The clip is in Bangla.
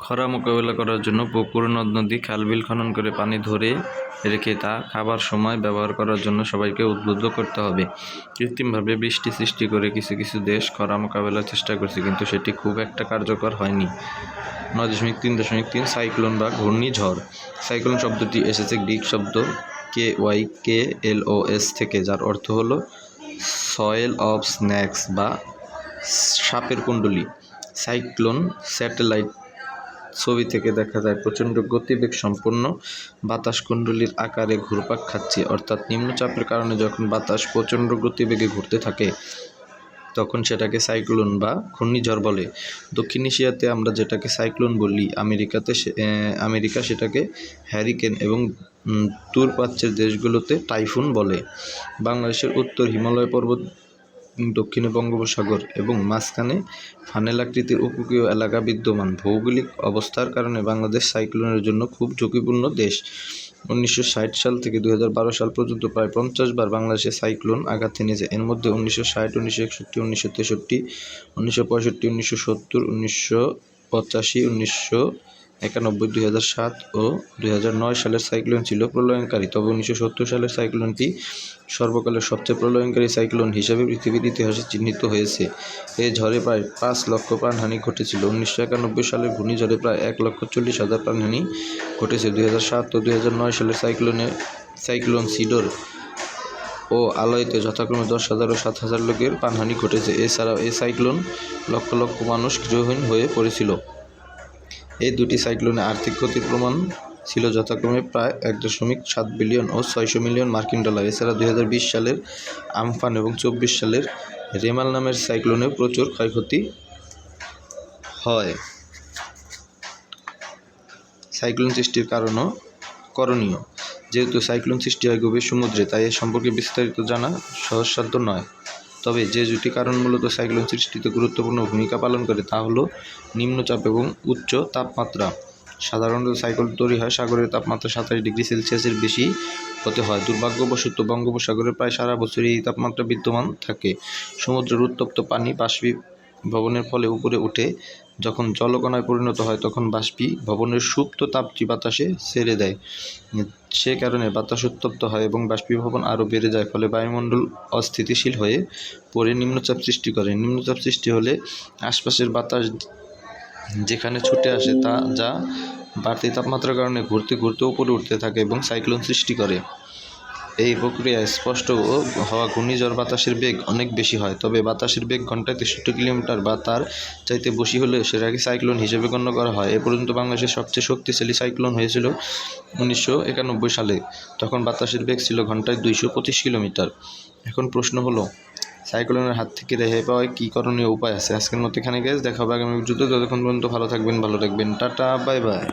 খরা মোকাবেলা করার জন্য পুকুর, নদ-নদী, খাল-বিল খনন করে পানি ধরে রেখে তা খাবার সময় ব্যবহার করার জন্য সবাইকে উদ্বুদ্ধ করতে হবে। কৃত্রিমভাবে বৃষ্টি সৃষ্টি করে কিছু কিছু দেশ খরা মোকাবেলার চেষ্টা করছে, কিন্তু সেটি খুব একটা কার্যকর হয়নি। 9.3.3 সাইক্লোন বা ঘূর্ণিঝড়। সাইক্লোন শব্দটি এসেছে গ্রিক শব্দ KYKLOS থেকে, যার অর্থ হল সয়েল অফ স্নেকস বা সাপের কুণ্ডলী। সাইক্লোন স্যাটেলাইট ছবি থেকে দেখা যায় প্রচণ্ড গতিবেগ সম্পন্ন বাতাস কুণ্ডলীর আকারে ঘুরপাক খাচ্ছে, অর্থাৎ নিম্নচাপের কারণে যখন বাতাস প্রচণ্ড গতিবেগে ঘুরতে থাকে তখন সেটাকে সাইক্লোন বা ঘূর্ণিঝড় বলে। দক্ষিণ এশিয়াতে আমরা যেটাকে সাইক্লোন বলি, আমেরিকা সেটাকে হ্যারিকেন এবং দূরপ্রাচ্যের দেশগুলোতে টাইফুন বলে। বাংলাদেশের উত্তর হিমালয় পর্বত, দক্ষিণে বঙ্গোপসাগর এবং মাঝখানে ফানেল আকৃতির উপকূলীয় এলাকা বিদ্যমান। ভৌগোলিক অবস্থার কারণে বাংলাদেশ সাইক্লোনের জন্য খুব ঝুঁকিপূর্ণ দেশ। 1960 সাল থেকে 2012 সাল পর্যন্ত প্রায় 50 বার বাংলাদেশে সাইক্লোন আঘাত এনেছে। এর মধ্যে 1960, 1961, 1963, 1965, 1970, 1985, 1991, 2007 ও 2009 সালের সাইক্লোন ছিল প্রলয়ঙ্কারী। তবে 1970 সালের সাইক্লোনটি সর্বকালের সবচেয়ে প্রলয়ঙ্কারী সাইক্লোন হিসেবে পৃথিবীর ইতিহাসে চিহ্নিত হয়েছে। এই ঝড়ে প্রায় 5 লক্ষ প্রাণহানি ঘটেছিল। 1991 সালের ঘূর্ণিঝড়ে প্রায় 1,40,000 প্রাণহানি ঘটেছে। 2007 ও 2009 সালের সাইক্লোন সিডর ও আলয়তে যথাক্রমে 10,000 ও 7,000 লোকের প্রাণহানি ঘটেছে। এছাড়াও এই সাইক্লোন লক্ষ লক্ষ মানুষ গৃহহীন হয়ে পড়েছিল। এই দুটি সাইক্লোনে আর্থিক ক্ষতির প্রমাণ ছিল যথাক্রমে প্রায় 1.7 বিলিয়ন ও 600 মিলিয়ন মার্কিন ডলার। এছাড়া 2020 সালের আমফান এবং 24 সালের রেমাল নামের সাইক্লোনেও প্রচুর ক্ষয়ক্ষতি হয়। সাইক্লোন সৃষ্টির করণীয়। যেহেতু সাইক্লোন সৃষ্টি হয় গভীর সমুদ্রে, তাই এ সম্পর্কে বিস্তারিত জানা সহজসাধ্য নয়। তবে যে দুটি কারণ মূলত সাইক্লোন সৃষ্টিতে গুরুত্বপূর্ণ ভূমিকা পালন করে তা হল নিম্নচাপ এবং উচ্চ তাপমাত্রা। সাধারণত সাইক্লোন তৈরি হয় সাগরের তাপমাত্রা 27 ডিগ্রি সেলসিয়াসের বেশি হতে হয়। দুর্ভাগ্যবশত বঙ্গোপসাগরে প্রায় সারা বছরই এই তাপমাত্রা বিদ্যমান থাকে। সমুদ্রের উত্তপ্ত পানি বাষ্পীভবনের ফলে উপরে উঠে যখন জলকণায় পরিণত হয় তখন বাষ্পীভবনের সুপ্ত তাপটি বাতাসে ছেড়ে দেয়। সে কারণে বাতাস উত্তপ্ত হয় এবং বাষ্পীভবন আরও বেড়ে যায়, ফলে বায়ুমণ্ডল অস্থিতিশীল হয়ে পড়ে নিম্নচাপ সৃষ্টি করে। নিম্নচাপ সৃষ্টি হলে আশপাশের বাতাস যেখানে ছুটে আসে যা বাড়তি তাপমাত্রার কারণে ঘুরতে ঘুরতে উপরে উঠতে থাকে এবং সাইক্লোন সৃষ্টি করে। এই প্রক্রিয়ায় স্পষ্ট হওয়া ঘূর্ণিঝড় বাতাসের বেগ অনেক বেশি হয়। তবে বাতাসের বেগ ঘন্টায় 63 কিলোমিটার বা তার চাইতে বেশি হলে সেটাকে সাইক্লোন হিসেবে গণ্য করা হয়। এ পর্যন্ত বাংলাদেশের সবচেয়ে শক্তিশালী সাইক্লোন হয়েছিল 1991 সালে। তখন বাতাসের বেগ ছিল ঘন্টায় 225 কিলোমিটার। এখন প্রশ্ন হলো, সাইক্লোনের হাত থেকে রেহাই পাওয়ার কী করণীয় উপায় আছে? আজকের মতো এখানে দেখা হবে আগামী ভিডিওতে। ততক্ষণ পর্যন্ত ভালো থাকবেন, ভালো রাখবেন। Tata, bye bye.